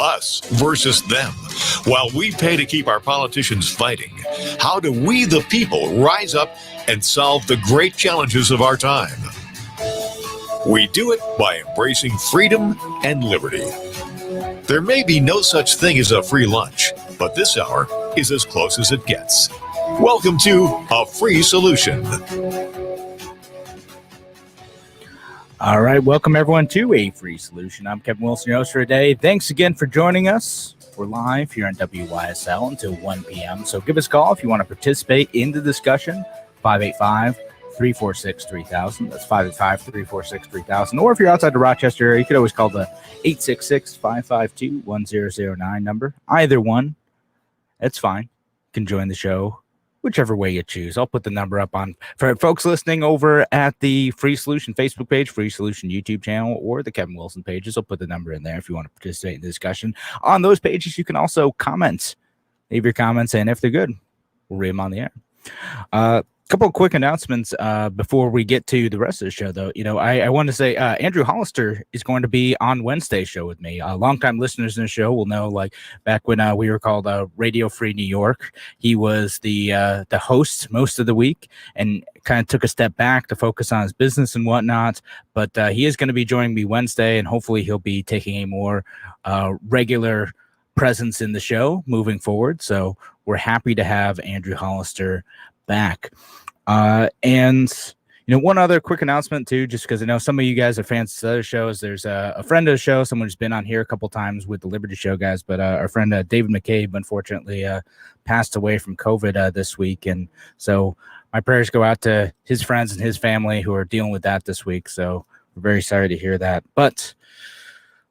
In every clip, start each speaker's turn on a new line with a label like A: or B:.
A: Us versus them. While we pay to keep our politicians fighting, how do we, the people, rise up and solve the great challenges of our time? We do it by embracing freedom and liberty. There may be no such thing as a free lunch, but this hour is as close as it gets. Welcome to A Free Solution.
B: All right, welcome everyone to A Free Solution. I'm Kevin Wilson, your host for today. Thanks again for joining us. We're live here on WYSL until 1 p.m. So give us a call if you want to participate in the discussion, 585-346-3000. That's 585-346-3000. Or if you're outside the Rochester area, you could always call the 866-552-1009 number. Either one, it's fine. You can join the show whichever way you choose. I'll put the number up on for folks listening over at the Free Solution Facebook page, Free Solution YouTube channel, or the Kevin Wilson pages. I'll put the number in there if you want to participate in the discussion. On those pages, you can also comment. Leave your comments, and if they're good, we'll read them on the air. Couple of quick announcements before we get to the rest of the show, though. You know, I want to say Andrew Hollister is going to be on Wednesday's show with me. Longtime listeners in the show will know, like back when we were called Radio Free New York, he was the host most of the week and kind of took a step back to focus on his business and whatnot. But he is going to be joining me Wednesday, and hopefully he'll be taking a more regular presence in the show moving forward. So we're happy to have Andrew Hollister back. And you know, one other quick announcement too, just because I know some of you guys are fans of other shows. There's a friend of the show, someone who's been on here a couple times with the Liberty Show guys, but our friend David McCabe unfortunately passed away from COVID this week, and so my prayers go out to his friends and his family who are dealing with that this week. So we're very sorry to hear that. But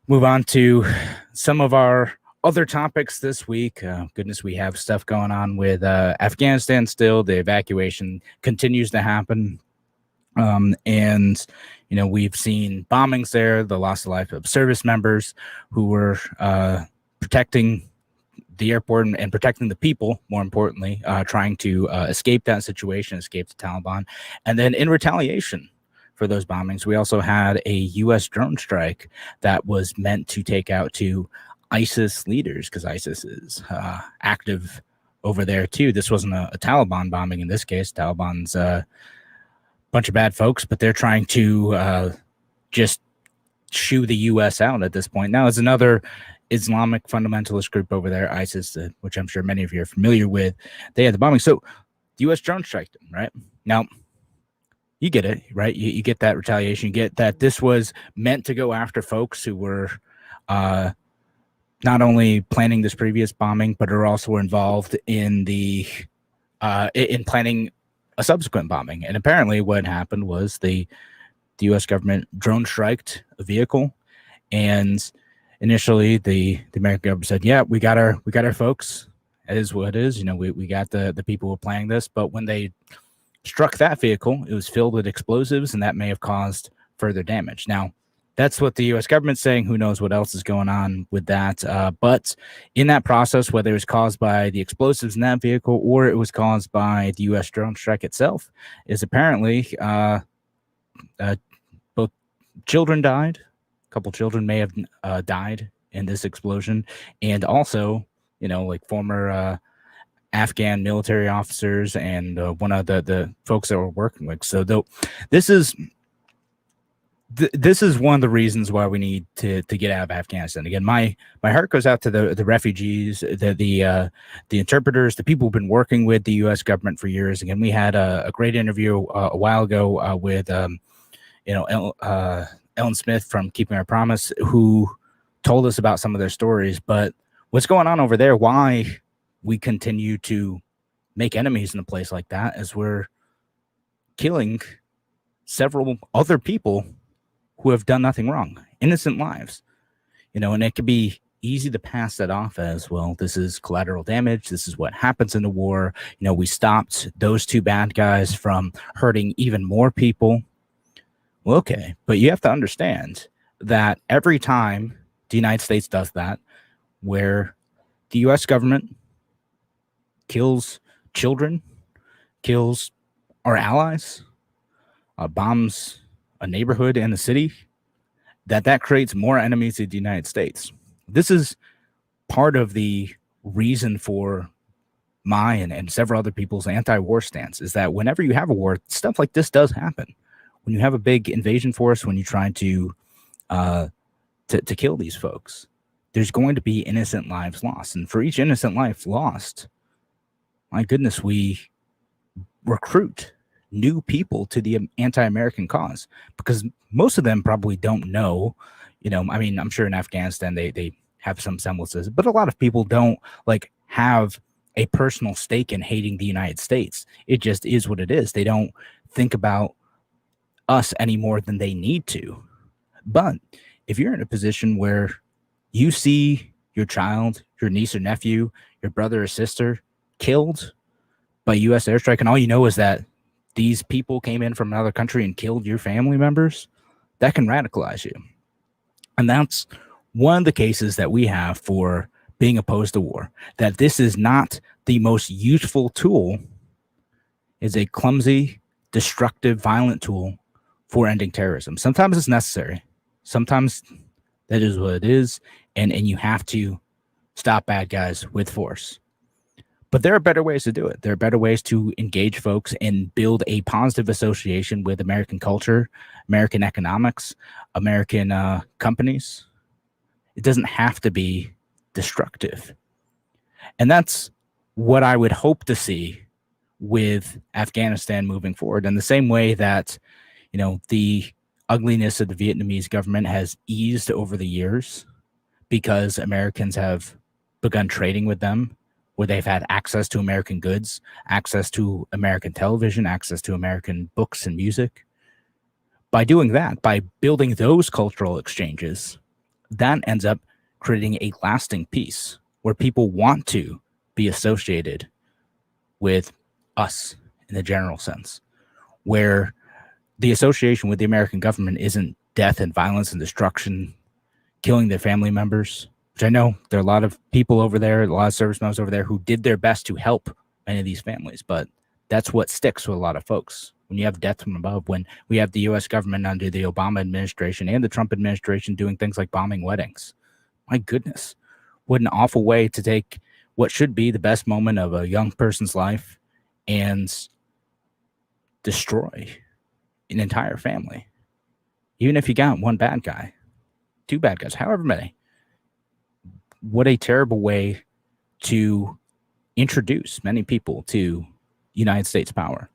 B: move on to some of our other topics this week. Goodness, we have stuff going on with Afghanistan still. The evacuation continues to happen. And, you know, we've seen bombings there, the loss of life of service members who were protecting the airport and protecting the people, more importantly, trying to escape that situation, escape the Taliban. And then in retaliation for those bombings, we also had a U.S. drone strike that was meant to take out two ISIS leaders, because ISIS is active over there too. This wasn't a Taliban bombing in this case. Taliban's a bunch of bad folks, but they're trying to just shoo the U.S. out at this point. Now, it's another Islamic fundamentalist group over there, ISIS, which I'm sure many of you are familiar with. They had the bombing. So the U.S. drone striked them, right? Now, you get it, right? You get that retaliation. You get that this was meant to go after folks who were not only planning this previous bombing, but are also involved in the in planning a subsequent bombing. And apparently what happened was the U.S. government drone striked a vehicle, and initially the American government said, yeah, we got our folks. It is what it is. You know, we got the people who are planning this. But when they struck that vehicle, it was filled with explosives, and that may have caused further damage. Now, that's what the U.S. government's saying. Who knows what else is going on with that? But in that process, whether it was caused by the explosives in that vehicle or it was caused by the U.S. drone strike itself, is apparently both children died. A couple children may have died in this explosion. And also, you know, like former Afghan military officers and one of the folks that we're working with. So this is one of the reasons why we need to get out of Afghanistan. Again, my heart goes out to the refugees, the interpreters, the people who've been working with the U.S. government for years. Again, we had a great interview a while ago with Ellen Smith from Keeping Our Promise, who told us about some of their stories. But what's going on over there? Why we continue to make enemies in a place like that, as we're killing several other people who have done nothing wrong, innocent lives, you know, and it could be easy to pass that off as, well, this is collateral damage. This is what happens in the war. You know, we stopped those two bad guys from hurting even more people. Well, okay, but you have to understand that every time the United States does that, where the U.S. government kills children, kills our allies, bombs a neighborhood and a city, that creates more enemies in the United States. This is part of the reason for my and several other people's anti-war stance, is that whenever you have a war, stuff like this does happen. When you have a big invasion force, when you try to kill these folks, there's going to be innocent lives lost. And for each innocent life lost, my goodness, we recruit new people to the anti-American cause, because most of them probably don't know, I mean, I'm sure in Afghanistan they have some semblances, but a lot of people don't have a personal stake in hating the United States. It just is what it is. They don't think about us any more than they need to. But if you're in a position where you see your child, your niece or nephew, your brother or sister killed by U.S. airstrike, and all you know is that these people came in from another country and killed your family members, that can radicalize you. And that's one of the cases that we have for being opposed to war, that this is not the most useful tool, is a clumsy, destructive, violent tool for ending terrorism. Sometimes it's necessary. Sometimes that is what it is, and you have to stop bad guys with force. But there are better ways to do it. There are better ways to engage folks and build a positive association with American culture, American economics, American companies. It doesn't have to be destructive. And that's what I would hope to see with Afghanistan moving forward. In the same way that, the ugliness of the Vietnamese government has eased over the years because Americans have begun trading with them, where they've had access to American goods, access to American television, access to American books and music. By doing that, by building those cultural exchanges, that ends up creating a lasting peace where people want to be associated with us in the general sense, where the association with the American government isn't death and violence and destruction, killing their family members, which I know there are a lot of people over there, a lot of service members over there who did their best to help many of these families, but that's what sticks with a lot of folks. When you have death from above, when we have the U.S. government under the Obama administration and the Trump administration doing things like bombing weddings, my goodness, what an awful way to take what should be the best moment of a young person's life and destroy an entire family. Even if you got one bad guy, two bad guys, however many. What a terrible way to introduce many people to United States power.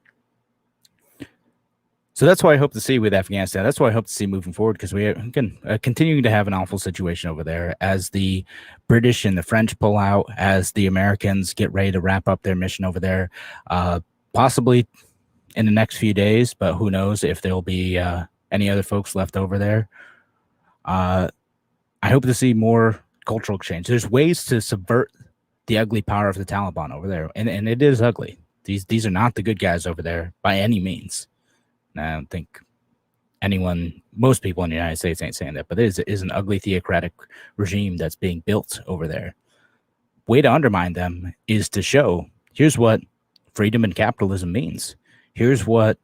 B: So that's what I hope to see with Afghanistan. That's what I hope to see moving forward, because we are continuing to have an awful situation over there as the British and the French pull out, as the Americans get ready to wrap up their mission over there, possibly in the next few days, but who knows if there'll be any other folks left over there. I hope to see more cultural exchange. There's ways to subvert the ugly power of the Taliban over there, and it is ugly. These are not the good guys over there by any means. I don't think most people in the United States ain't saying that, but it is an ugly theocratic regime that's being built over there. Way to undermine them is to show, here's what freedom and capitalism means. Here's what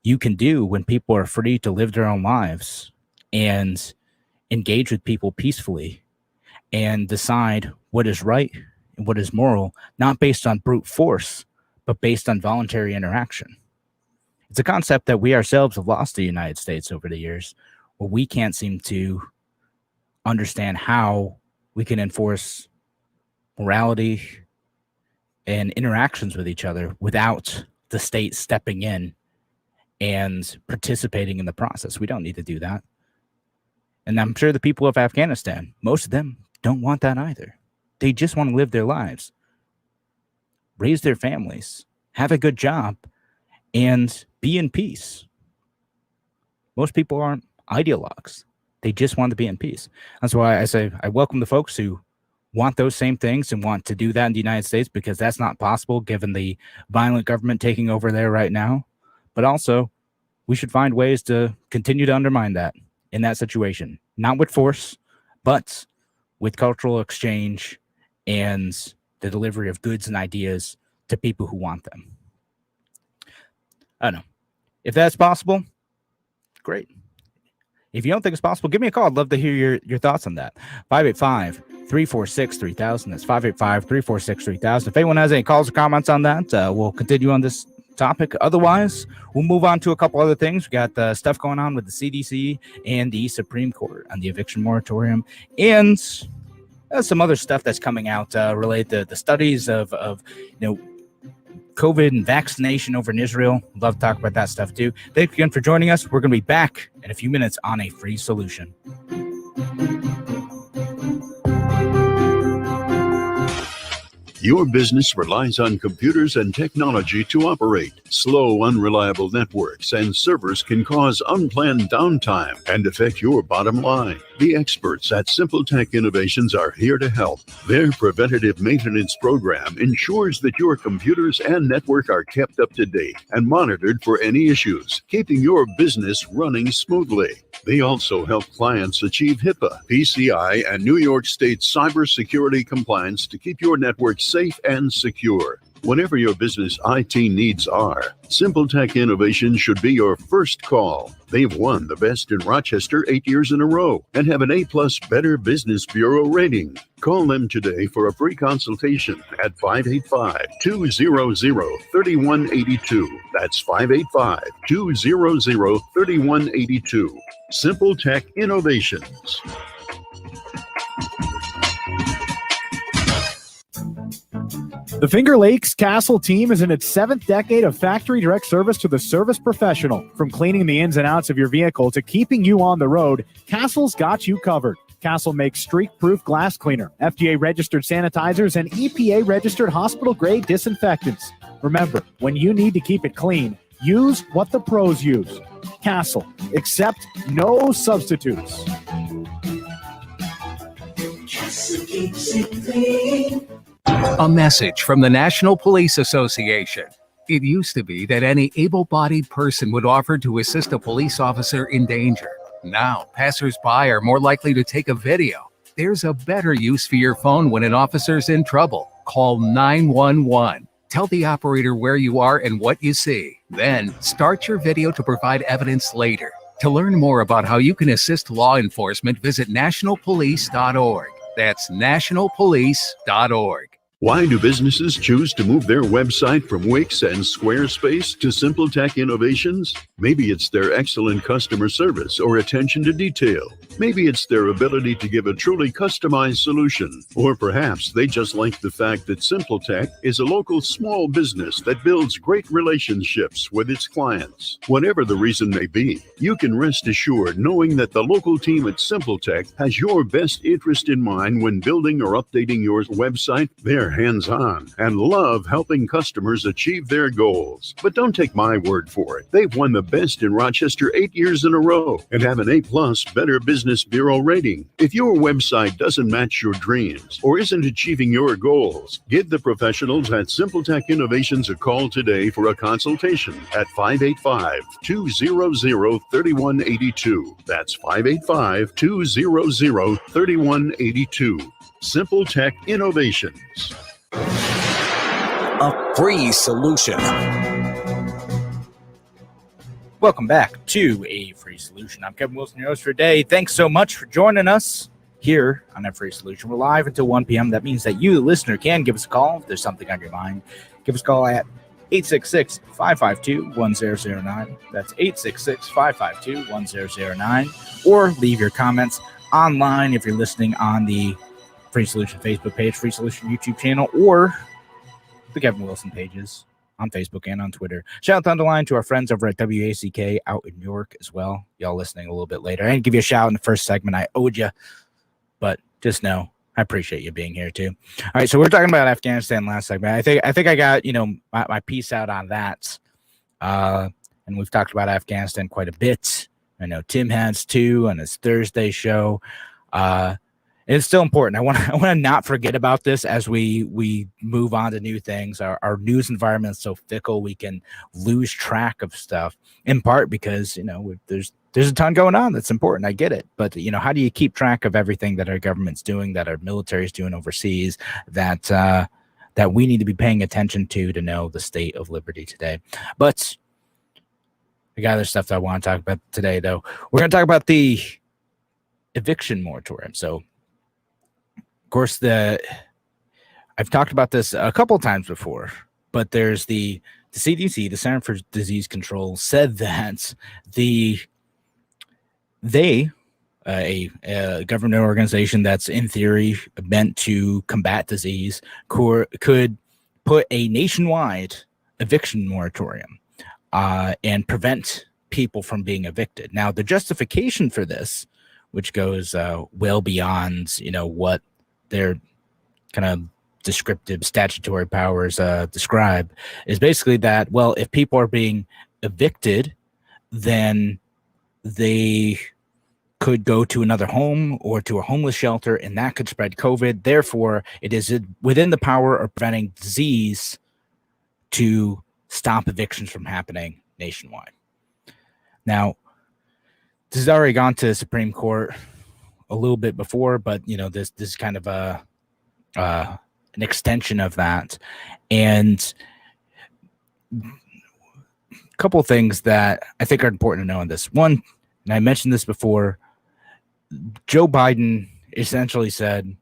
B: you can do when people are free to live their own lives and engage with people peacefully and decide what is right and what is moral, not based on brute force, but based on voluntary interaction. It's a concept that we ourselves have lost to the United States over the years, where we can't seem to understand how we can enforce morality and interactions with each other without the state stepping in and participating in the process. We don't need to do that. And I'm sure the people of Afghanistan, most of them don't want that either. They just want to live their lives, raise their families, have a good job, and be in peace. Most people aren't ideologues. They just want to be in peace. That's why I say I welcome the folks who want those same things and want to do that in the United States, because that's not possible given the violent government taking over there right now. But also, we should find ways to continue to undermine that in that situation, not with force, but with cultural exchange and the delivery of goods and ideas to people who want them. I don't know. If that's possible, great. If you don't think it's possible, give me a call. I'd love to hear your thoughts on that. 585 585-346-3000. That's 585-346-3000. If anyone has any calls or comments on that, we'll continue on this topic. Otherwise, we'll move on to a couple other things. We got stuff going on with the CDC and the Supreme Court on the eviction moratorium, and some other stuff that's coming out related to the studies of COVID and vaccination over in Israel. Love to talk about that stuff too. Thanks again for joining us. We're going to be back in a few minutes on A Free Solution.
C: Your business relies on computers and technology to operate. Slow, unreliable networks and servers can cause unplanned downtime and affect your bottom line. The experts at Simple Tech Innovations are here to help. Their preventative maintenance program ensures that your computers and network are kept up to date and monitored for any issues, keeping your business running smoothly. They also help clients achieve HIPAA, PCI, and New York State cybersecurity compliance to keep your network safe and secure. Whatever your business IT needs are, Simple Tech Innovations should be your first call. They've won the Best in Rochester 8 years in a row and have an A+ Better Business Bureau rating. Call them today for a free consultation at 585-200-3182. That's 585-200-3182. Simple Tech Innovations.
D: The Finger Lakes Castle team is in its 7th decade of factory direct service to the service professional. From cleaning the ins and outs of your vehicle to keeping you on the road, Castle's got you covered. Castle makes streak-proof glass cleaner, FDA-registered sanitizers, and EPA-registered hospital-grade disinfectants. Remember, when you need to keep it clean, use what the pros use. Castle. Accept no substitutes.
E: Castle keeps it clean.
F: A message from the National Police Association. It used to be that any able-bodied person would offer to assist a police officer in danger. Now, passers-by are more likely to take a video. There's a better use for your phone when an officer's in trouble. Call 911. Tell the operator where you are and what you see. Then, start your video to provide evidence later. To learn more about how you can assist law enforcement, visit nationalpolice.org. That's nationalpolice.org.
C: Why do businesses choose to move their website from Wix and Squarespace to Simple Tech Innovations? Maybe it's their excellent customer service or attention to detail. Maybe it's their ability to give a truly customized solution. Or perhaps they just like the fact that Simple Tech is a local small business that builds great relationships with its clients. Whatever the reason may be, you can rest assured knowing that the local team at Simple Tech has your best interest in mind when building or updating your website. They're hands-on and love helping customers achieve their goals. But don't take my word for it. They've won the Best in Rochester 8 years in a row and have an A+ Better Business Bureau rating. If your website doesn't match your dreams or isn't achieving your goals, give the professionals at Simple Tech Innovations a call today for a consultation at 585-200-3182. That's 585-200-3182. Simple Tech Innovations.
G: A free solution.
B: Welcome back to A Free Solution. I'm Kevin Wilson, your host for today. Thanks so much for joining us here on A Free Solution. We're live until 1 p.m. That means that you, the listener, can give us a call if there's something on your mind. Give us a call at 866-552-1009. That's 866-552-1009. Or leave your comments online if you're listening on the Free Solution Facebook page, Free Solution YouTube channel, or the Kevin Wilson pages on Facebook and on Twitter. Shout out down the line to our friends over at WACK out in New York as well. Y'all listening a little bit later. I didn't give you a shout in the first segment. I owed you, but just know I appreciate you being here too. All right, so we're talking about Afghanistan last segment. I think I got my piece out on that, and we've talked about Afghanistan quite a bit. I know Tim has too on his Thursday show. It's still important. I want to not forget about this as we move on to new things. Our news environment is so fickle, we can lose track of stuff. In part because there's a ton going on that's important. I get it, but how do you keep track of everything that our government's doing, that our military is doing overseas, that we need to be paying attention to know the state of liberty today? But I got other stuff that I want to talk about today, though. We're going to talk about the eviction moratorium. So, of course, I've talked about this a couple times before, but there's the CDC, the Center for Disease Control, said that a government organization that's in theory meant to combat disease could put a nationwide eviction moratorium and prevent people from being evicted. Now, the justification for this, which goes well beyond, what their kind of descriptive statutory powers describe, is basically that, well, if people are being evicted, then they could go to another home or to a homeless shelter, and that could spread COVID. Therefore, it is within the power of preventing disease to stop evictions from happening nationwide. Now, this has already gone to the Supreme Court a little bit before, but this is kind of an extension of that. And a couple of things that I think are important to know in this. One, and I mentioned this before, Joe Biden essentially said,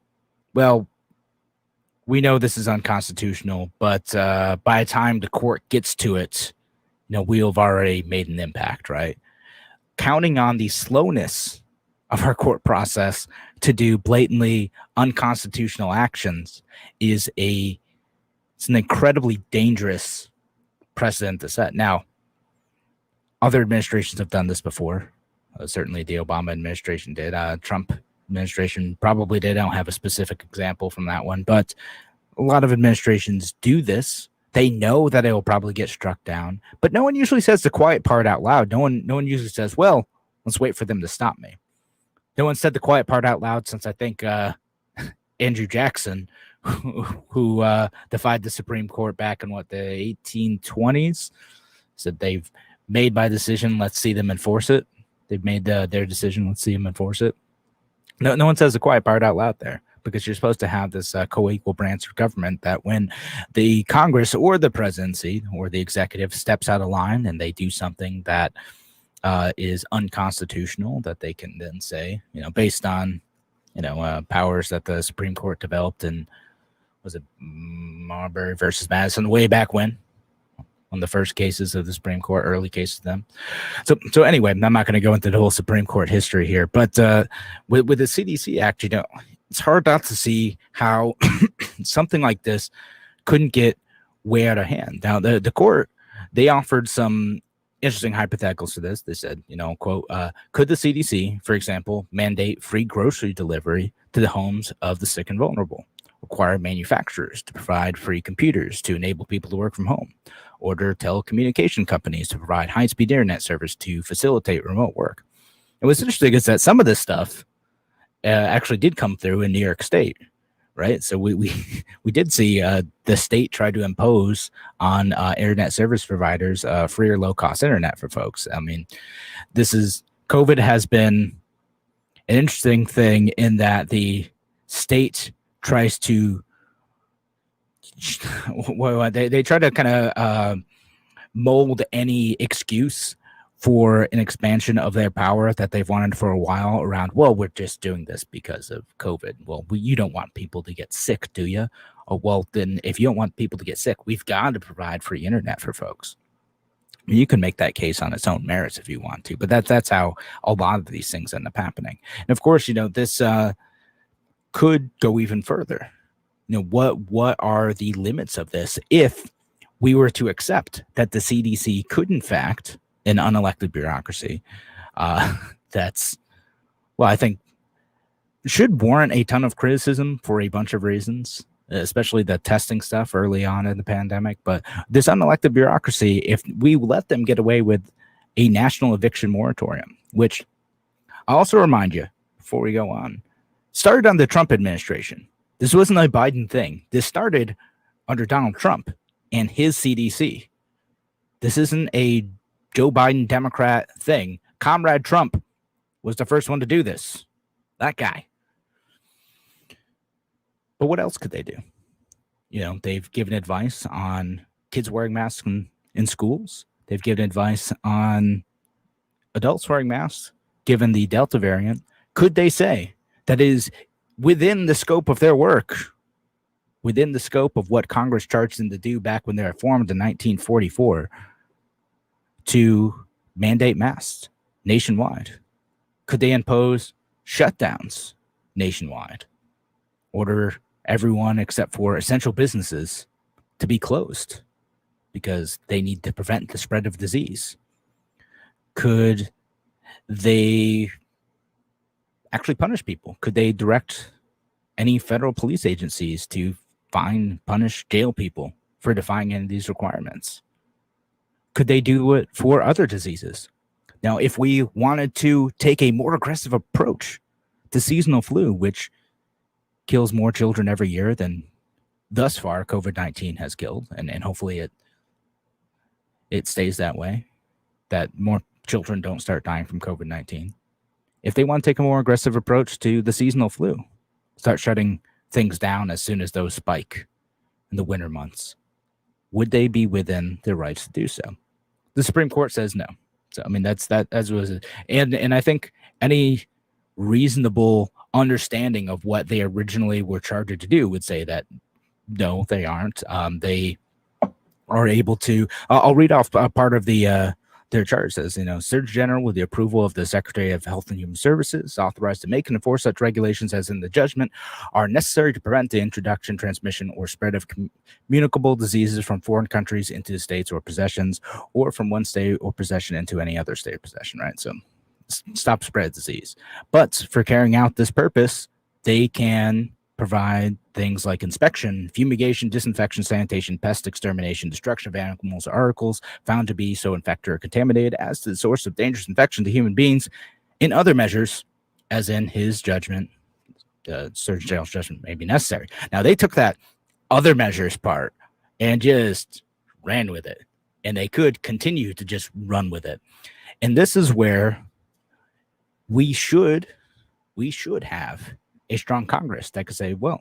B: well, we know this is unconstitutional, but by the time the court gets to it, we'll have already made an impact, right? Counting on the slowness of our court process to do blatantly unconstitutional actions is it's an incredibly dangerous precedent to set. Now, other administrations have done this before. Certainly the Obama administration did. Trump administration probably did. I don't have a specific example from that one, but a lot of administrations do this. They know that it will probably get struck down, but no one usually says the quiet part out loud. No one usually says, well, let's wait for them to stop me. No one said the quiet part out loud since I think Andrew Jackson, who defied the Supreme Court back in the 1820s, said they've made my decision. Let's see them enforce it. They've made their decision. Let's see them enforce it. No one says the quiet part out loud there, because you're supposed to have this co-equal branch of government that when the Congress or the presidency or the executive steps out of line and they do something that is unconstitutional, that they can then say, based on, powers that the Supreme Court developed in, was it Marbury versus Madison way back when? On the first cases of the Supreme Court, early cases of them. So anyway, I'm not going to go into the whole Supreme Court history here, but with the CDC Act, it's hard not to see how something like this couldn't get way out of hand. Now, the court, they offered some interesting hypotheticals to this. They said, quote, could the CDC, for example, mandate free grocery delivery to the homes of the sick and vulnerable? Require manufacturers to provide free computers to enable people to work from home? Order telecommunication companies to provide high-speed internet service to facilitate remote work? And what's interesting is that some of this stuff actually did come through in New York State, right? So we did see the state try to impose on internet service providers free or low-cost internet for folks. I mean, COVID has been an interesting thing in that the state tries to they try to kind of mold any excuse for an expansion of their power that they've wanted for a while around, well, we're just doing this because of COVID. Well, you don't want people to get sick, do you? Oh, well, then if you don't want people to get sick, we've got to provide free internet for folks. I mean, you can make that case on its own merits if you want to, but that's how a lot of these things end up happening. And of course, this could go even further. What are the limits of this if we were to accept that the CDC could, in fact, an unelected bureaucracy that's, well, I think should warrant a ton of criticism for a bunch of reasons, especially the testing stuff early on in the pandemic. But this unelected bureaucracy, if we let them get away with a national eviction moratorium, which I'll also remind you before we go on, started on the Trump administration. This wasn't a Biden thing. This started under Donald Trump and his CDC. This isn't a Joe Biden Democrat thing. Comrade Trump was the first one to do this. That guy. But what else could they do? They've given advice on kids wearing masks in schools. They've given advice on adults wearing masks, given the Delta variant. Could they say that it is within the scope of their work, within the scope of what Congress charged them to do back when they were formed in 1944, to mandate masks nationwide? Could they impose shutdowns nationwide? Order everyone except for essential businesses to be closed because they need to prevent the spread of disease? Could they actually punish people? Could they direct any federal police agencies to fine, punish, jail people for defying any of these requirements? Could they do it for other diseases? Now, if we wanted to take a more aggressive approach to seasonal flu, which kills more children every year than thus far COVID-19 has killed, and hopefully it stays that way, that more children don't start dying from COVID-19. If they want to take a more aggressive approach to the seasonal flu, start shutting things down as soon as those spike in the winter months, would they be within their rights to do so? The Supreme Court says no. So, I mean, that's as was it. And I think any reasonable understanding of what they originally were charged to do would say that no, they aren't. They are able to. I'll read off part of the their charge. Says, Surgeon General, with the approval of the Secretary of Health and Human Services, authorized to make and enforce such regulations as in the judgment are necessary to prevent the introduction, transmission, or spread of communicable diseases from foreign countries into states or possessions, or from one state or possession into any other state or possession, right? So stop spread disease. But for carrying out this purpose, they can provide things like inspection, fumigation, disinfection, sanitation, pest extermination, destruction of animals or articles found to be so infected or contaminated as to the source of dangerous infection to human beings, in other measures, as in his judgment, the Surgeon General's judgment may be necessary. Now, they took that other measures part and just ran with it, and they could continue to just run with it. And this is where we should have a strong Congress that could say, well,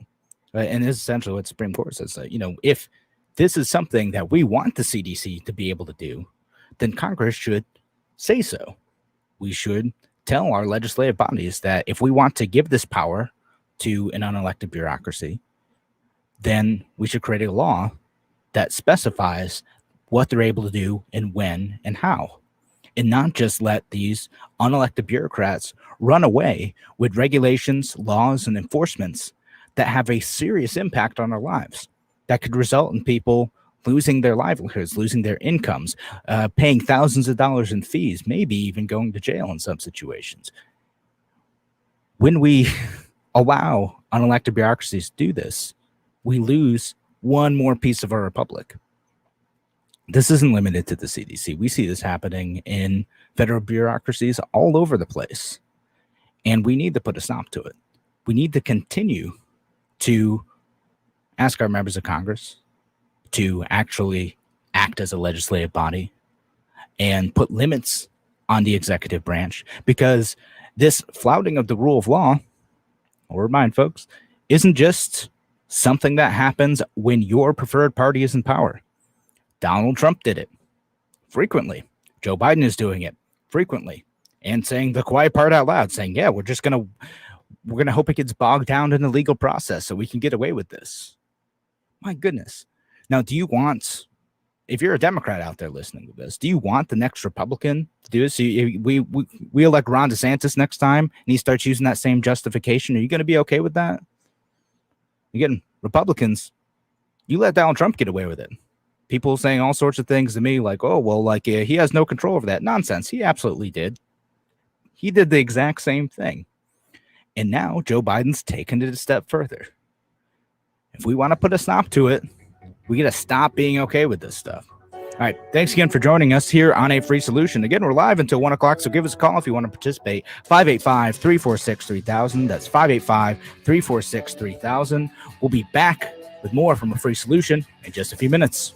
B: and this is essentially what the Supreme Court says, if this is something that we want the CDC to be able to do, then Congress should say so. We should tell our legislative bodies that if we want to give this power to an unelected bureaucracy, then we should create a law that specifies what they're able to do and when and how, and not just let these unelected bureaucrats run away with regulations, laws, and enforcements that have a serious impact on our lives, that could result in people losing their livelihoods, losing their incomes, paying thousands of dollars in fees, maybe even going to jail in some situations. When we allow unelected bureaucracies to do this, we lose one more piece of our republic. This isn't limited to the CDC. We see this happening in federal bureaucracies all over the place. And we need to put a stop to it. We need to continue to ask our members of Congress to actually act as a legislative body and put limits on the executive branch, because this flouting of the rule of law, I'll remind folks, isn't just something that happens when your preferred party is in power. Donald Trump did it frequently. Joe Biden is doing it frequently, and saying the quiet part out loud, saying, yeah, we're going to hope it gets bogged down in the legal process so we can get away with this. My goodness. Now, do you want, if you're a Democrat out there listening to this, do you want the next Republican to do this? So we elect Ron DeSantis next time and he starts using that same justification. Are you going to be okay with that? Again, Republicans, you let Donald Trump get away with it. People saying all sorts of things to me like, oh, well, like he has no control over that. Nonsense. He absolutely did. He did the exact same thing. And now Joe Biden's taken it a step further. If we want to put a stop to it, we got to stop being okay with this stuff. All right. Thanks again for joining us here on A Free Solution. Again, we're live until 1 o'clock, so give us a call if you want to participate. 585-346-3000. That's 585-346-3000. We'll be back with more from A Free Solution in just a few minutes.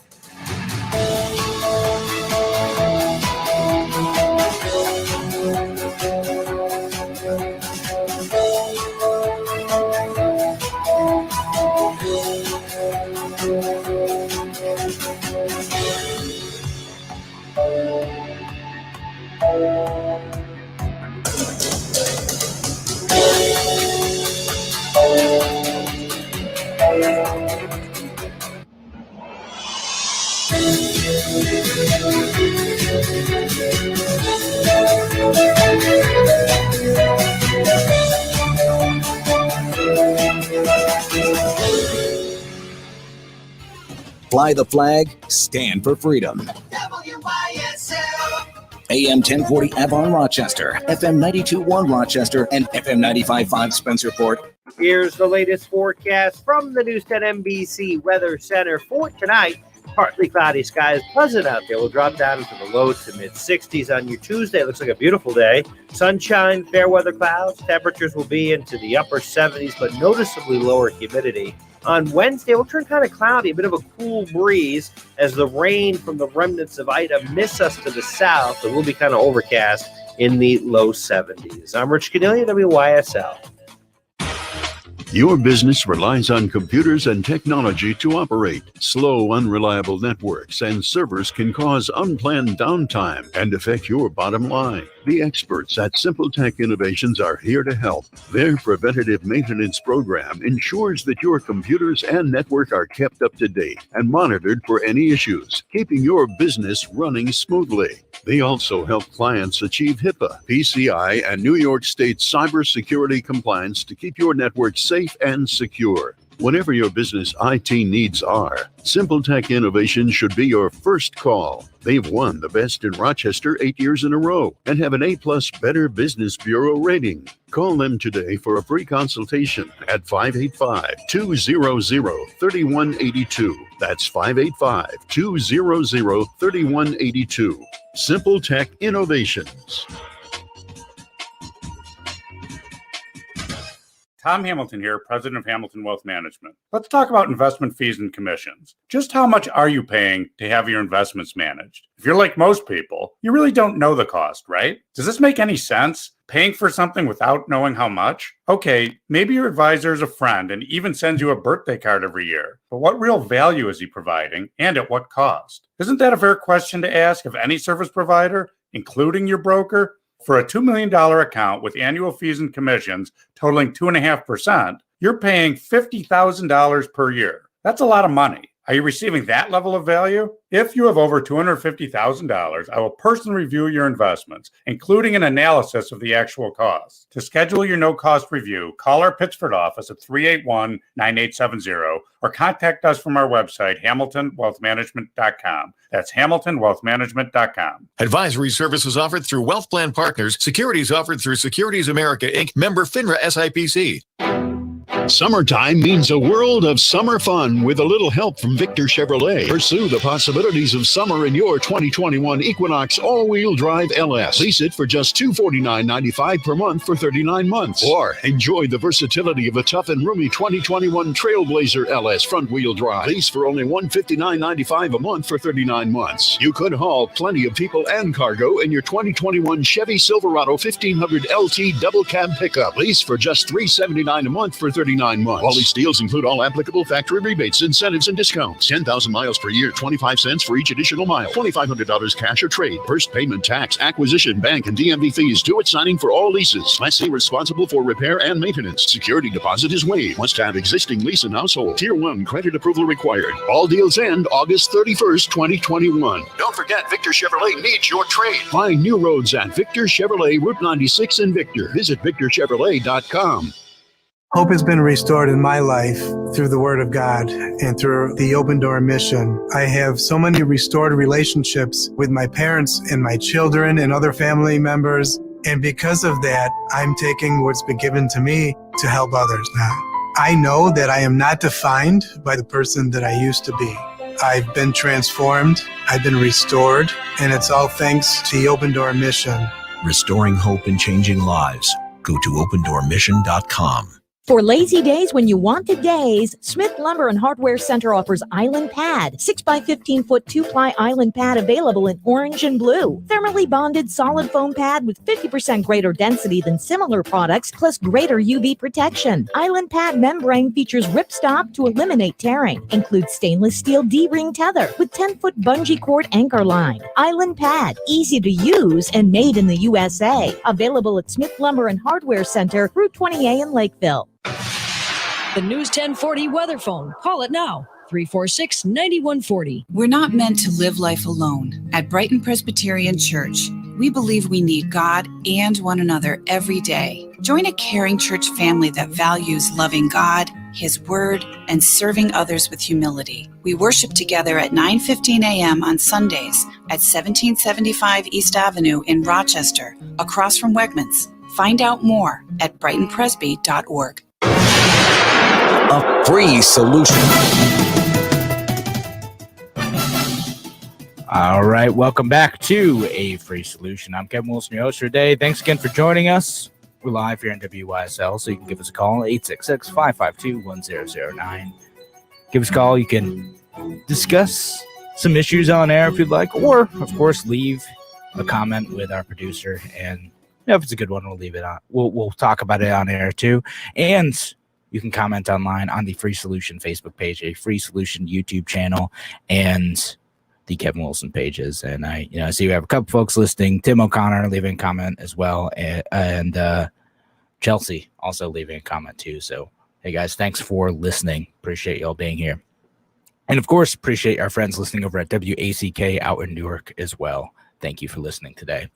G: Fly the flag, stand for freedom. AM 1040 Avon Rochester, FM 92.1 Rochester, and FM 95.5 Spencerport.
H: Here's the latest forecast from the News 10 NBC Weather Center for tonight. Partly cloudy skies, pleasant out there. We'll drop down into the low to mid 60s on your Tuesday. It looks like a beautiful day. Sunshine, fair weather clouds. Temperatures will be into the upper 70s, but noticeably lower humidity. On Wednesday, we'll turn kind of cloudy, a bit of a cool breeze as the rain from the remnants of Ida miss us to the south. It will be kind of overcast in the low 70s. I'm Rich Cornelia, WYSL.
C: Your business relies on computers and technology to operate. Slow, unreliable networks and servers can cause unplanned downtime and affect your bottom line. The experts at Simple Tech Innovations are here to help. Their preventative maintenance program ensures that your computers and network are kept up to date and monitored for any issues, keeping your business running smoothly. They also help clients achieve HIPAA, PCI, and New York State cybersecurity compliance to keep your network safe and secure. Whatever your business IT needs are, Simple Tech Innovations should be your first call. They've won the Best in Rochester 8 years in a row and have an A+ Better Business Bureau rating. Call them today for a free consultation at 585-200-3182. That's 585-200-3182. Simple Tech Innovations.
I: Tom Hamilton here, president of Hamilton Wealth Management. Let's talk about investment fees and commissions. Just how much are you paying to have your investments managed? If you're like most people, you really don't know the cost, right? Does this make any sense? Paying for something without knowing how much? Okay, maybe your advisor is a friend and even sends you a birthday card every year. But what real value is he providing and at what cost? Isn't that a fair question to ask of any service provider, including your broker? For a $2 million account with annual fees and commissions totaling 2.5%, you're paying $50,000 per year. That's a lot of money. Are you receiving that level of value? If you have over $250,000, I will personally review your investments, including an analysis of the actual costs. To schedule your no-cost review, call our Pittsford office at 381-9870 or contact us from our website, hamiltonwealthmanagement.com. That's hamiltonwealthmanagement.com.
A: Advisory services offered through Wealth Plan Partners. Securities offered through Securities America, Inc., member FINRA SIPC.
C: Summertime means a world of summer fun with a little help from Victor Chevrolet. Pursue the possibilities of summer in your 2021 Equinox all-wheel drive LS. Lease it for just $249.95 per month for 39 months. Or enjoy the versatility of a tough and roomy 2021 Trailblazer LS front-wheel drive. Lease for only $159.95 a month for 39 months. You could haul plenty of people and cargo in your 2021 Chevy Silverado 1500 LT double cab pickup. Lease for just $379 a month for 39 months. All these deals include all applicable factory rebates, incentives, and discounts. 10,000 miles per year, 25 cents for each additional mile. $2,500 cash or trade. First payment, tax, acquisition, bank, and DMV fees due at signing for all leases. Lessee responsible for repair and maintenance. Security deposit is waived. Must have existing lease and household. Tier 1 credit approval required. All deals end August 31st, 2021. Don't forget, Victor Chevrolet needs your trade. Find new roads at Victor Chevrolet, Route 96 in Victor. Visit victorchevrolet.com.
J: Hope has been restored in my life through the Word of God and through the Open Door mission. I have so many restored relationships with my parents and my children and other family members. And because of that, I'm taking what's been given to me to help others now. I know that I am not defined by the person that I used to be. I've been transformed, I've been restored, and it's all thanks to the Open Door mission.
G: Restoring hope and changing lives. Go to opendoormission.com.
K: For lazy days when you want to gaze, Smith Lumber and Hardware Center offers Island Pad. 6x15-foot 2-ply Island Pad available in orange and blue. Thermally bonded solid foam pad with 50% greater density than similar products, plus greater UV protection. Island Pad membrane features ripstop to eliminate tearing. Includes stainless steel D-ring tether with 10-foot bungee cord anchor line. Island Pad, easy to use and made in the USA. Available at Smith Lumber and Hardware Center, Route 20A in Lakeville.
L: The News 1040 weather phone. Call it now. 346-9140.
M: We're not meant to live life alone. At Brighton Presbyterian Church, we believe we need God and one another every day. Join a caring church family that values loving God, His Word, and serving others with humility. We worship together at 9:15 a.m. on Sundays at 1775 East Avenue in Rochester, across from Wegmans. Find out more at brightonpresby.org.
G: A free solution.
B: All right, welcome back to A Free Solution. I'm Kevin Wilson, your host for today. Thanks again for joining us. We're live here on WYSL, so you can give us a call, 866-552-1009. Give us a call. You can discuss some issues on air if you'd like, or, of course, leave a comment with our producer. And if it's a good one, we'll leave it on. We'll talk about it on air, too. And you can comment online on the Free Solution Facebook page, a Free Solution YouTube channel, and the Kevin Wilson pages. And I see we have a couple folks listening. Tim O'Connor leaving a comment as well, and Chelsea also leaving a comment too. So hey guys, thanks for listening. Appreciate y'all being here, and of course appreciate our friends listening over at WACK out in Newark as well. Thank you for listening today.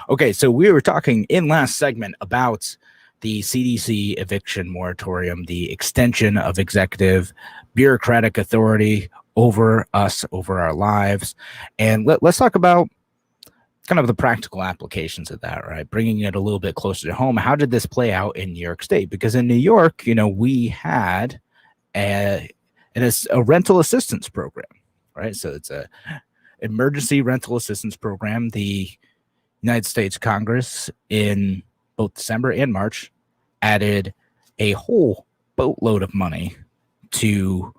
B: Okay, so we were talking in last segment about the CDC eviction moratorium, the extension of executive bureaucratic authority over us, over our lives. And let's talk about kind of the practical applications of that, right? Bringing it a little bit closer to home. How did this play out in New York State? Because in New York, we had a rental assistance program, right? So it's a emergency rental assistance program. The United States Congress in both December and March added a whole boatload of money to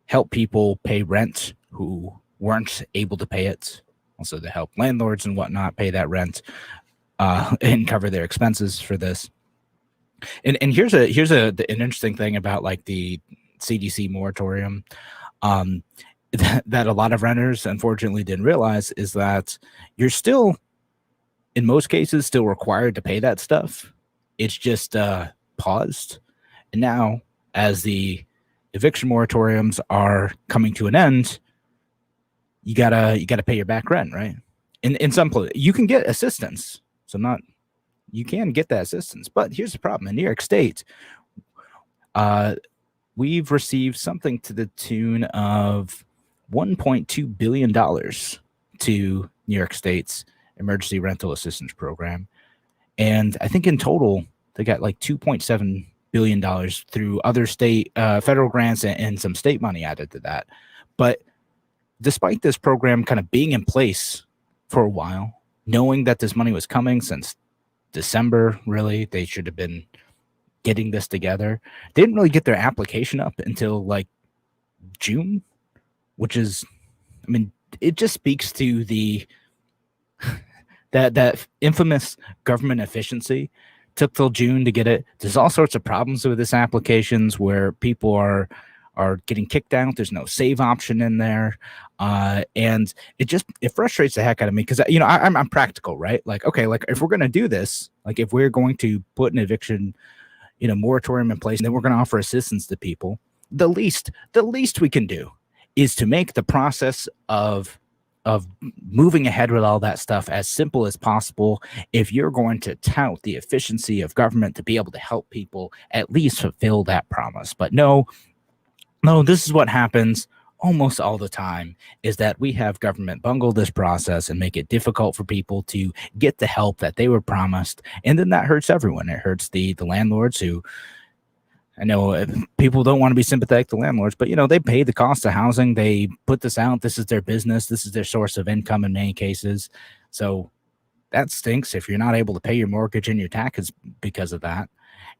B: help people pay rent who weren't able to pay it. Also to help landlords and whatnot pay that rent and cover their expenses for this. And here's an interesting thing about like the CDC moratorium that a lot of renters unfortunately didn't realize is that you're still, in most cases, still required to pay that stuff. It's just paused. And now, as the eviction moratoriums are coming to an end, you gotta pay your back rent, right? In some places, you can get assistance. You can get that assistance, but here's the problem: in New York State, we've received something to the tune of $1.2 billion to New York State's emergency rental assistance program, and I think in total they got like $2.7 billion through other state federal grants and some state money added to that. But despite this program kind of being in place for a while, knowing that this money was coming since December, really, they should have been getting this together. They didn't really get their application up until like June, which is, I mean, it just speaks to the that infamous government efficiency. Took till June to get it. There's all sorts of problems with this applications where people are getting kicked out. There's no save option in there, and it frustrates the heck out of me because I'm practical, right? Like, okay, like if we're gonna do this, like if we're going to put an eviction, moratorium in place, and then we're gonna offer assistance to people, the least we can do is to make the process of moving ahead with all that stuff as simple as possible. If you're going to tout the efficiency of government to be able to help people, at least fulfill that promise. But no, this is what happens almost all the time, is that we have government bungle this process and make it difficult for people to get the help that they were promised. And then that hurts everyone. It hurts the landlords who, I know people don't want to be sympathetic to landlords, but they pay the cost of housing. They put this out. This is their business. This is their source of income in many cases. So that stinks if you're not able to pay your mortgage and your taxes because of that.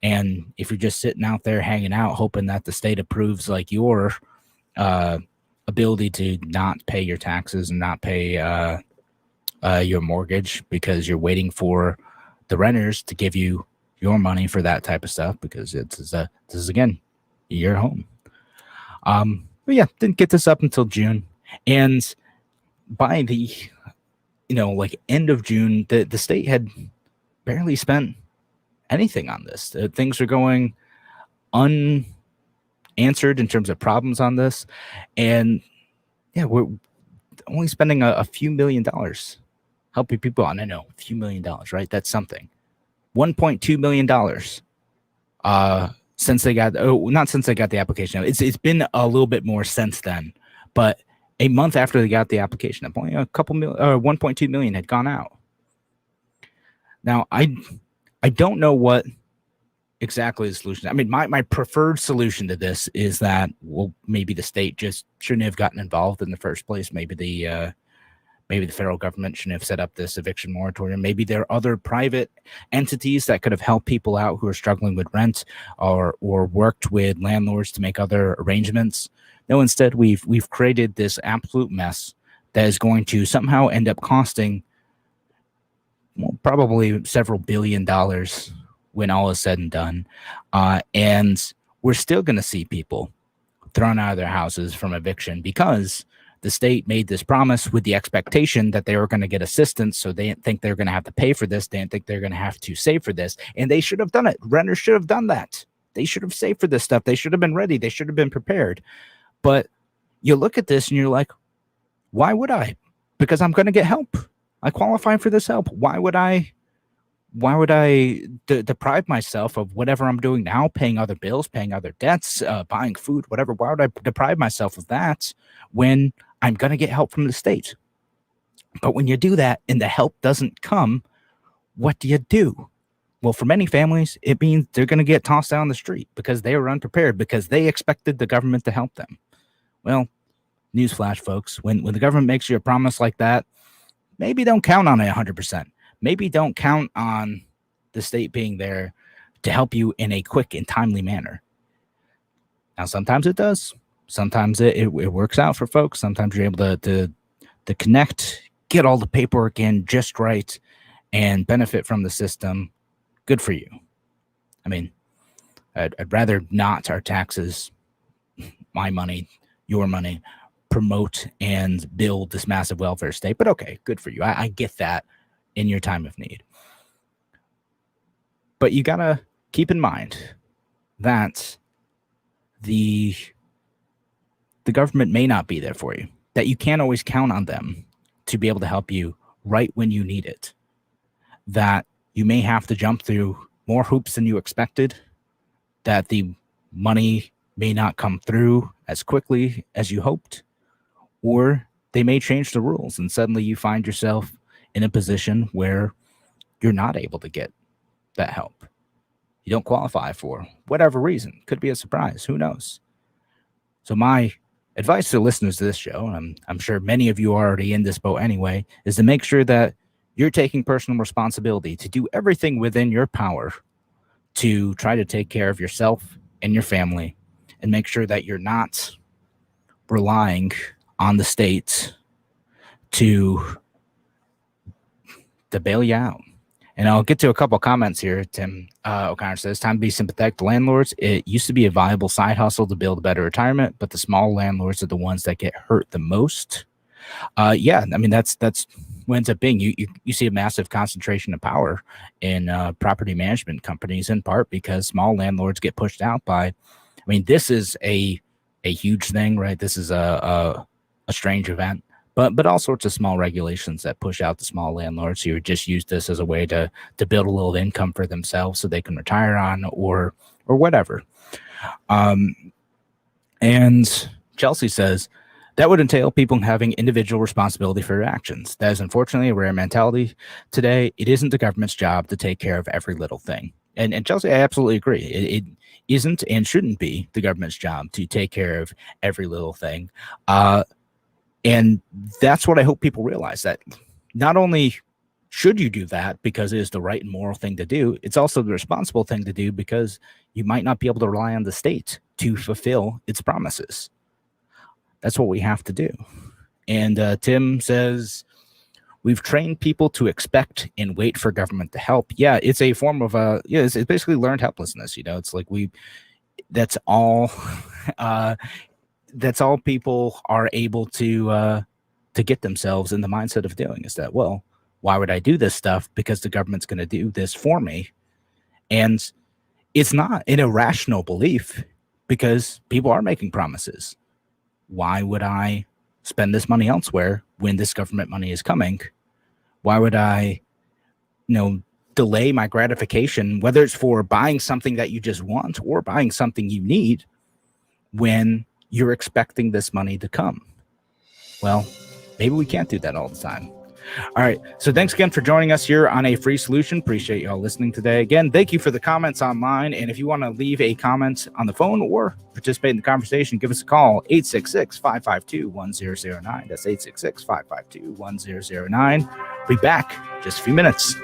B: And if you're just sitting out there hanging out, hoping that the state approves like your ability to not pay your taxes and not pay your mortgage because you're waiting for the renters to give you your money for that type of stuff, because this is again your home. But yeah, didn't get this up until June, and by the end of June, the state had barely spent anything on this. Things are going answered in terms of problems on this. And yeah, we're only spending a few $1 million helping people. And I know a few $1 million, right? That's something. $1.2 million since they got, not since they got the application. It's been a little bit more since then, but a month after they got the application, only a couple million, 1.2 million had gone out. Now, I don't know what exactly the solution is. I mean, my preferred solution to this is that, well, maybe the state just shouldn't have gotten involved in the first place. Maybe the federal government shouldn't have set up this eviction moratorium. Maybe there are other private entities that could have helped people out who are struggling with rent, or worked with landlords to make other arrangements. No, instead, we've created this absolute mess that is going to somehow end up costing, well, probably several $1 billion when all is said and done. And we're still going to see people thrown out of their houses from eviction because the state made this promise with the expectation that they were going to get assistance. So they didn't think they're going to have to pay for this. They didn't think they're going to have to save for this. And they should have done it. Renters should have done that. They should have saved for this stuff. They should have been ready. They should have been prepared. But you look at this and you're like, why would I? Because I'm going to get help. I qualify for this help. Why would I deprive myself of whatever I'm doing now, paying other bills, paying other debts, buying food, whatever? Why would I deprive myself of that when I'm going to get help from the state? But when you do that and the help doesn't come, what do? Well, for many families, it means they're going to get tossed down the street because they were unprepared, because they expected the government to help them. Well, newsflash, folks, when the government makes you a promise like that, maybe don't count on it 100%. Maybe don't count on the state being there to help you in a quick and timely manner. Now, sometimes it does. Sometimes it works out for folks. Sometimes you're able to connect, get all the paperwork in just right, and benefit from the system. Good for you. I mean, I'd rather not our taxes, my money, your money, promote and build this massive welfare state. But okay, good for you. I get that in your time of need. But you got to keep in mind that the government may not be there for you, that you can't always count on them to be able to help you right when you need it, that you may have to jump through more hoops than you expected, that the money may not come through as quickly as you hoped, or they may change the rules and suddenly you find yourself in a position where you're not able to get that help. You don't qualify for whatever reason. Could be a surprise. Who knows? So my advice to listeners to this show, and I'm sure many of you are already in this boat anyway, is to make sure that you're taking personal responsibility to do everything within your power to try to take care of yourself and your family, and make sure that you're not relying on the state to bail you out. And I'll get to a couple comments here. Tim O'Connor says, time to be sympathetic to landlords. It used to be a viable side hustle to build a better retirement, but the small landlords are the ones that get hurt the most. Yeah, I mean, that's what ends up being. You see a massive concentration of power in property management companies, in part because small landlords get pushed out by, I mean, this is a huge thing, right? This is a strange event. But all sorts of small regulations that push out the small landlords who just use this as a way to build a little income for themselves so they can retire on or whatever. And Chelsea says, that would entail people having individual responsibility for their actions. That is unfortunately a rare mentality today. It isn't the government's job to take care of every little thing. And Chelsea, I absolutely agree. It isn't and shouldn't be the government's job to take care of every little thing. And that's what I hope people realize, that not only should you do that because it is the right and moral thing to do, it's also the responsible thing to do because you might not be able to rely on the state to fulfill its promises. That's what we have to do. And Tim says, we've trained people to expect and wait for government to help. Yeah, it's a form of it's basically learned helplessness. You know, it's like that's all people are able to get themselves in the mindset of doing, is that, well, why would I do this stuff? Because the government's going to do this for me. And it's not an irrational belief. because people are making promises. Why would I spend this money elsewhere when this government money is coming? Why would I, delay my gratification, whether it's for buying something that you just want or buying something you need, when you're expecting this money to come? Well, maybe we can't do that all the time. All right. So thanks again for joining us here on A Free Solution. Appreciate y'all listening today. Again, thank you for the comments online. And if you want to leave a comment on the phone or participate in the conversation, give us a call, 866-552-1009. That's 866-552-1009. Be back in just a few minutes.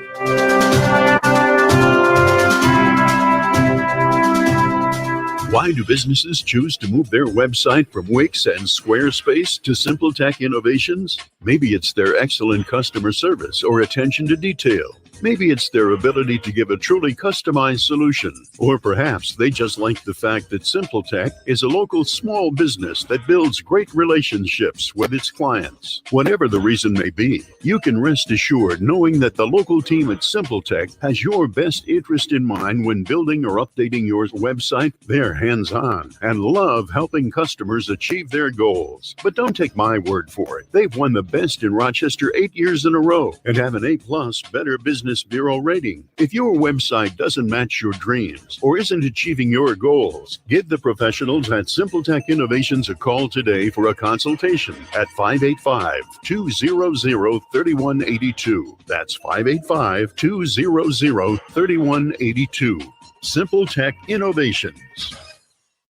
C: Why do businesses choose to move their website from Wix and Squarespace to SimpleTech Innovations? Maybe it's their excellent customer service or attention to detail. Maybe it's their ability to give a truly customized solution. Or perhaps they just like the fact that SimpleTech is a local small business that builds great relationships with its clients. Whatever the reason may be, you can rest assured knowing that the local team at SimpleTech has your best interest in mind when building or updating your website. They're hands-on and love helping customers achieve their goals. But don't take my word for it. They've won the best in Rochester 8 years in a row and have an A+ Better Business Bureau rating. If your website doesn't match your dreams or isn't achieving your goals, give the professionals at SimpleTech Innovations a call today for a consultation at 585-200-3182. That's 585-200-3182. SimpleTech Innovations.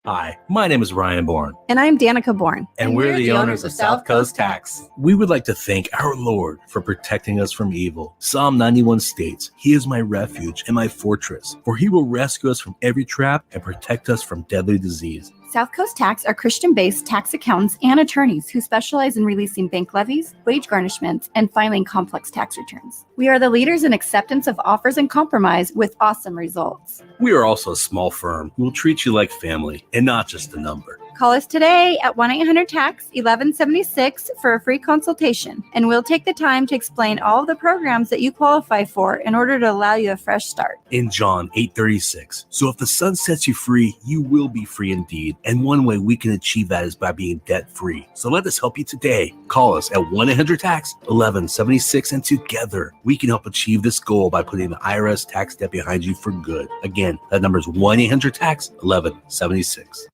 N: Hi, my name is Ryan Bourne.
O: And I'm Danica Bourne.
N: And we're the owners of South Coast Tax. We would like to thank our Lord for protecting us from evil. Psalm 91 states, "He is my refuge and my fortress, for he will rescue us from every trap and protect us from deadly disease."
O: South Coast Tax are Christian-based tax accountants and attorneys who specialize in releasing bank levies, wage garnishments, and filing complex tax returns. We are the leaders in acceptance of offers and compromise with awesome results.
N: We are also a small firm who will treat you like family and not just a number.
O: Call us today at 1-800-TAX-1176 for a free consultation, and we'll take the time to explain all of the programs that you qualify for in order to allow you a fresh start.
N: In John 8:36, so if the Son sets you free, you will be free indeed. And one way we can achieve that is by being debt-free. So let us help you today. Call us at 1-800-TAX-1176, and together we can help achieve this goal by putting the IRS tax debt behind you for good. Again, that number is 1-800-TAX-1176.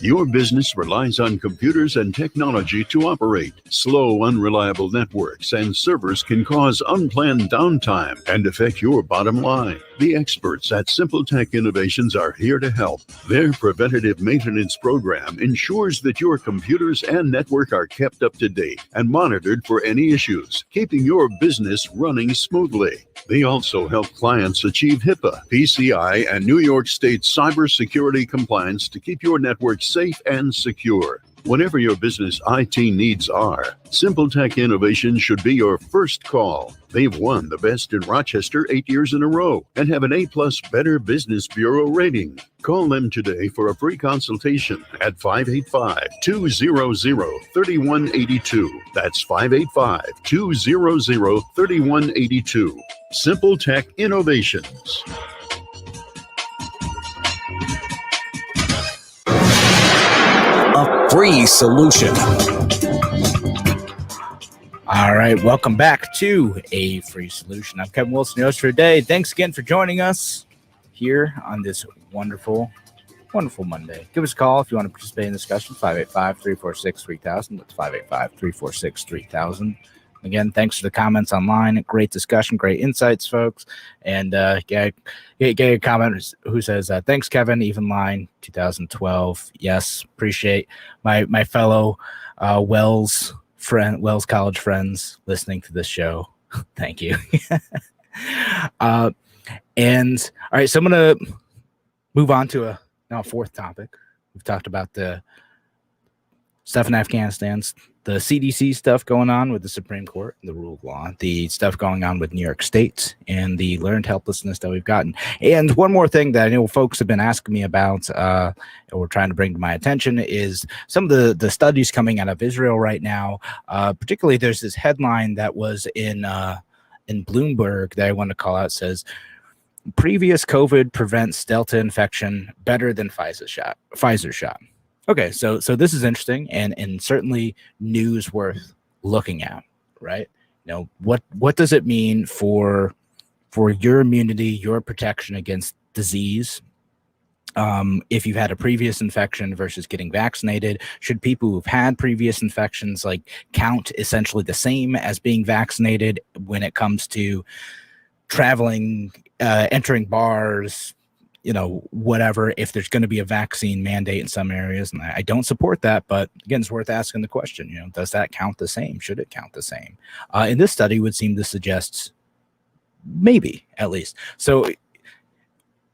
C: Your business relies on computers and technology to operate. Slow, unreliable networks and servers can cause unplanned downtime and affect your bottom line. The experts at SimpleTech Innovations are here to help. Their preventative maintenance program ensures that your computers and network are kept up to date and monitored for any issues, keeping your business running smoothly. They also help clients achieve HIPAA, PCI, and New York State cybersecurity compliance to keep your network safe and secure. Whatever your business IT needs are, SimpleTech Innovations should be your first call. They've won the best in Rochester 8 years in a row and have an A+ Better Business Bureau rating. Call them today for a free consultation at 585-200-3182. That's 585-200-3182. SimpleTech Innovations.
G: A free solution.
B: All right, welcome back to A Free Solution. I'm Kevin Wilson, your host for today. Thanks again for joining us here on this wonderful Monday. Give us a call if you want to participate in the discussion, 585-346-3000. That's 585-346-3000. Again, thanks for the comments online. Great discussion, great insights, folks. And get a comment who says, thanks, Kevin, even line 2012. Yes, appreciate my fellow Wells College friends listening to this show. Thank you. And all right, so I'm going to move on to a fourth topic. We've talked about the stuff in Afghanistan, the CDC stuff going on with the Supreme Court, the rule of law, the stuff going on with New York State, and the learned helplessness that we've gotten. And one more thing that I know folks have been asking me about, and we're trying to bring to my attention, is some of the studies coming out of Israel right now. Particularly, there's this headline that was in Bloomberg that I want to call out. Says, previous COVID prevents Delta infection better than Pfizer shot. Okay, so this is interesting and certainly news worth looking at, right? What does it mean for your immunity, your protection against disease? If you've had a previous infection versus getting vaccinated, should people who've had previous infections count essentially the same as being vaccinated when it comes to traveling, entering bars, whatever, if there's going to be a vaccine mandate in some areas? And I don't support that, but again, it's worth asking the question, does that count the same? Should it count the same? And this study would seem to suggest maybe, at least. So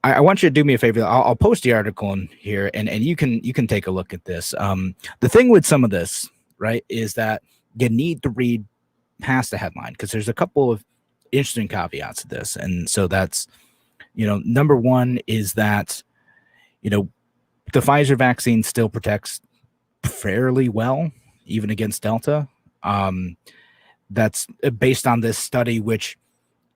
B: I want you to do me a favor. I'll post the article in here, and you can take a look at this. The thing with some of this, right, is that you need to read past the headline, because there's a couple of interesting caveats to this. And so that's, number one is that, the Pfizer vaccine still protects fairly well, even against Delta. That's based on this study, which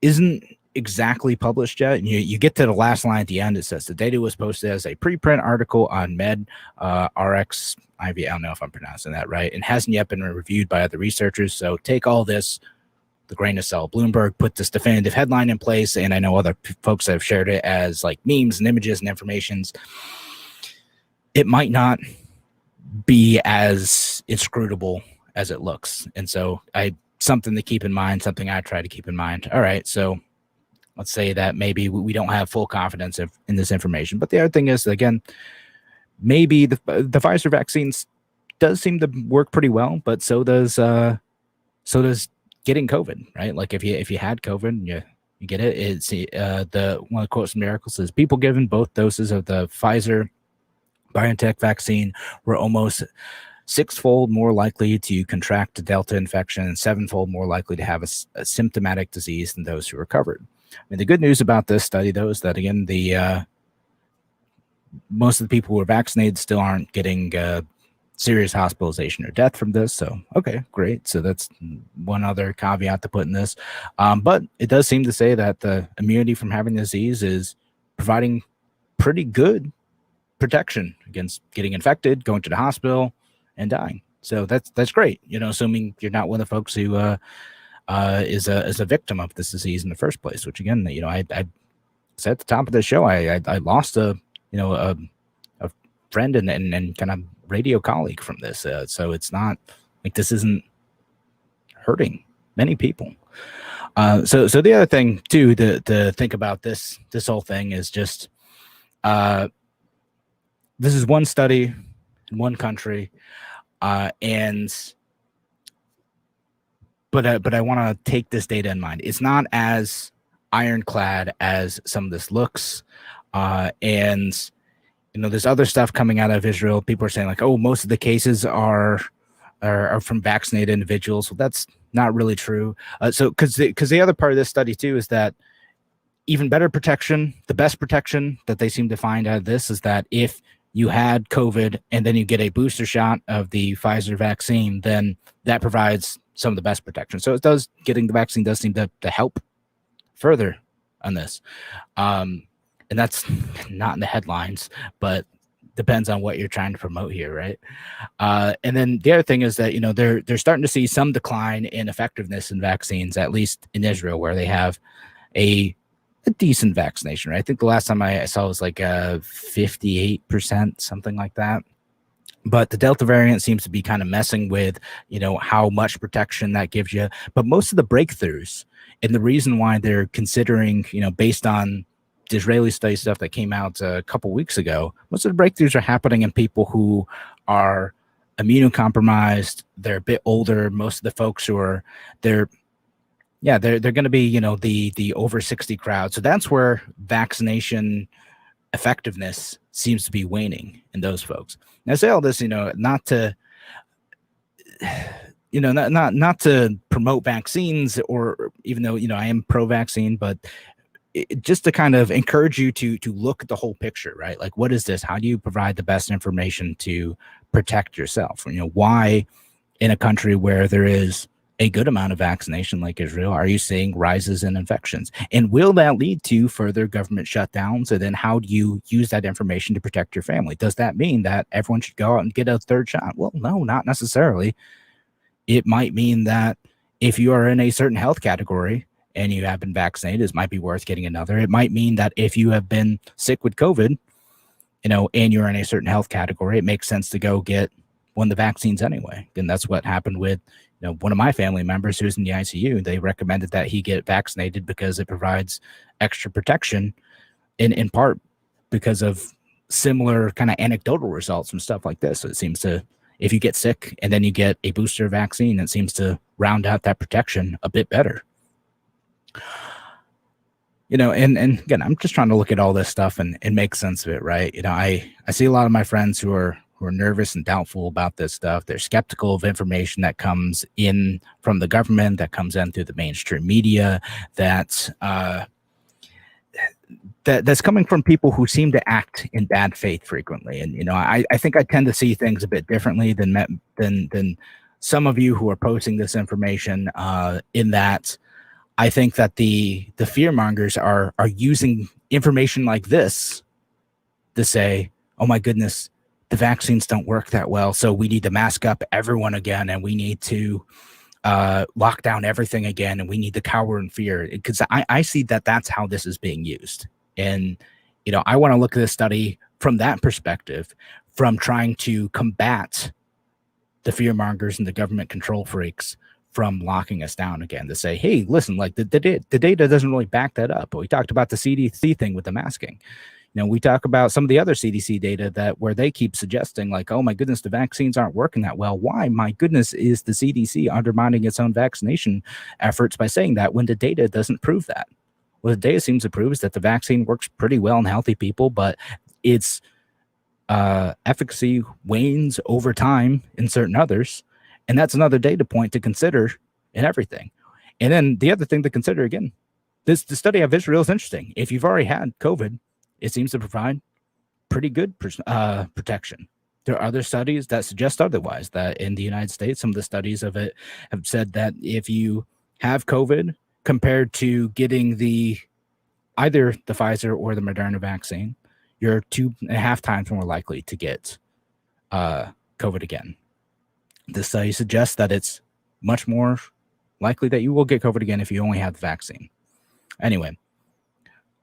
B: isn't exactly published yet. And you get to the last line at the end. It says the data was posted as a preprint article on RX IV. I don't know if I'm pronouncing that right, and hasn't yet been reviewed by other researchers. So take all this the grain of salt. Bloomberg put this definitive headline in place, and I know other folks have shared it as memes and images and informations. It might not be as inscrutable as it looks, and so something to keep in mind, something I try to keep in mind. All right, so let's say that maybe we don't have full confidence in this information. But the other thing is, again, maybe the Pfizer vaccines does seem to work pretty well, but so does getting COVID, right? If you had COVID and you get it, it's the one of the quotes from Miracle says people given both doses of the Pfizer BioNTech vaccine were almost 6-fold more likely to contract a Delta infection and 7-fold more likely to have a symptomatic disease than those who recovered. I mean, the good news about this study, though, is that, again, most of the people who are vaccinated still aren't getting serious hospitalization or death from this. So, okay, great. So that's one other caveat to put in this. But it does seem to say that the immunity from having the disease is providing pretty good protection against getting infected, going to the hospital, and dying. So that's great. Assuming you're not one of the folks who is a victim of this disease in the first place. Which, again, I said at the top of the show, I lost a friend and kind of radio colleague from this. So it's not this isn't hurting many people. So the other thing too to think about this whole thing is just this is one study in one country, but I want to take this data in mind. It's not as ironclad as some of this looks, and there's other stuff coming out of Israel. People are saying most of the cases are from vaccinated individuals. Well, that's not really true. So because the other part of this study too is that even better protection, the best protection that they seem to find out of this is that if you had COVID and then you get a booster shot of the Pfizer vaccine, then that provides some of the best protection. So getting the vaccine does seem to help further on this. And that's not in the headlines, but depends on what you're trying to promote here, right? And then the other thing is that, they're starting to see some decline in effectiveness in vaccines, at least in Israel, where they have a decent vaccination rate. I think the last time I saw it was 58%, something like that. But the Delta variant seems to be kind of messing with, how much protection that gives you. But most of the breakthroughs, and the reason why they're considering, based on the Israeli study stuff that came out a couple weeks ago, most of the breakthroughs are happening in people who are immunocompromised. They're a bit older. Most of the folks who are they're going to be, the over 60 crowd. So that's where vaccination effectiveness seems to be waning in those folks. And I say all this, not to, not to promote vaccines, or even though, I am pro-vaccine, but just to kind of encourage you to look at the whole picture, right? What is this? How do you provide the best information to protect yourself? Why in a country where there is a good amount of vaccination like Israel, are you seeing rises in infections? And will that lead to further government shutdowns? And then how do you use that information to protect your family? Does that mean that everyone should go out and get a third shot? Well, no, not necessarily. It might mean that if you are in a certain health category and you have been vaccinated, it might be worth getting another. It might mean that if you have been sick with COVID, and you're in a certain health category, it makes sense to go get one of the vaccines anyway. And that's what happened with one of my family members who's in the ICU. They recommended that he get vaccinated because it provides extra protection, in part because of similar kind of anecdotal results and stuff like this. So it seems to, if you get sick and then you get a booster vaccine, it seems to round out that protection a bit better. And again, I'm just trying to look at all this stuff and make sense of it, right? I see a lot of my friends who are nervous and doubtful about this stuff. They're skeptical of information that comes in from the government, that comes in through the mainstream media, that's coming from people who seem to act in bad faith frequently. And I think I tend to see things a bit differently than some of you who are posting this information. In that, I think that the fear mongers are using information like this to say, "Oh my goodness, the vaccines don't work that well, so we need to mask up everyone again, and we need to lock down everything again, and we need to cower in fear." Because I see that that's how this is being used. And, I want to look at this study from that perspective, from trying to combat the fear mongers and the government control freaks from locking us down again, to say, hey, listen, like the data doesn't really back that up. But we talked about the CDC thing with the masking. We talk about some of the other CDC data where they keep suggesting like, oh my goodness, the vaccines aren't working that well. Why, my goodness, is the CDC undermining its own vaccination efforts by saying that when the data doesn't prove that? Well, the data seems to prove is that the vaccine works pretty well in healthy people, but its efficacy wanes over time in certain others. And that's another data point to consider in everything. And then the other thing to consider, again, the study of Israel is interesting. If you've already had COVID, it seems to provide pretty good protection. There are other studies that suggest otherwise, that in the United States, some of the studies of it have said that if you have COVID compared to getting either the Pfizer or the Moderna vaccine, you're 2.5 times more likely to get COVID again. This study suggests that it's much more likely that you will get COVID again if you only have the vaccine. Anyway,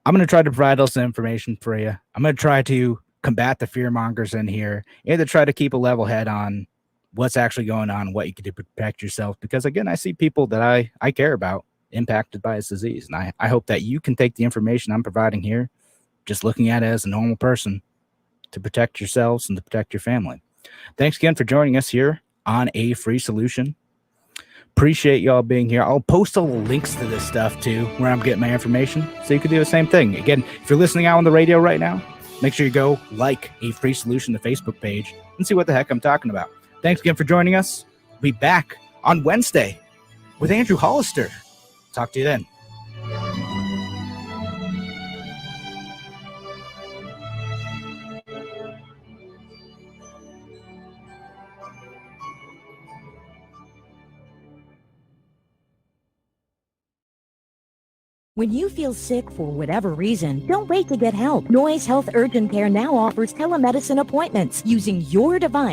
B: I'm going to try to provide all this information for you. I'm going to try to combat the fear mongers in here and to try to keep a level head on what's actually going on, what you can do to protect yourself. Because again, I see people that I care about impacted by this disease. And I hope that you can take the information I'm providing here, just looking at it as a normal person, to protect yourselves and to protect your family. Thanks again for joining us here on A Free Solution. Appreciate y'all being here. I'll post all the links to this stuff too, where I'm getting my information, so you can do the same thing. Again, if you're listening out on the radio right now, make sure you go like A Free Solution, the Facebook page, and see what the heck I'm talking about. Thanks again for joining us. We'll be back on Wednesday with Andrew Hollister. Talk to you then.
K: When you feel sick for whatever reason, don't wait to get help. Noise Health Urgent Care now offers telemedicine appointments using your device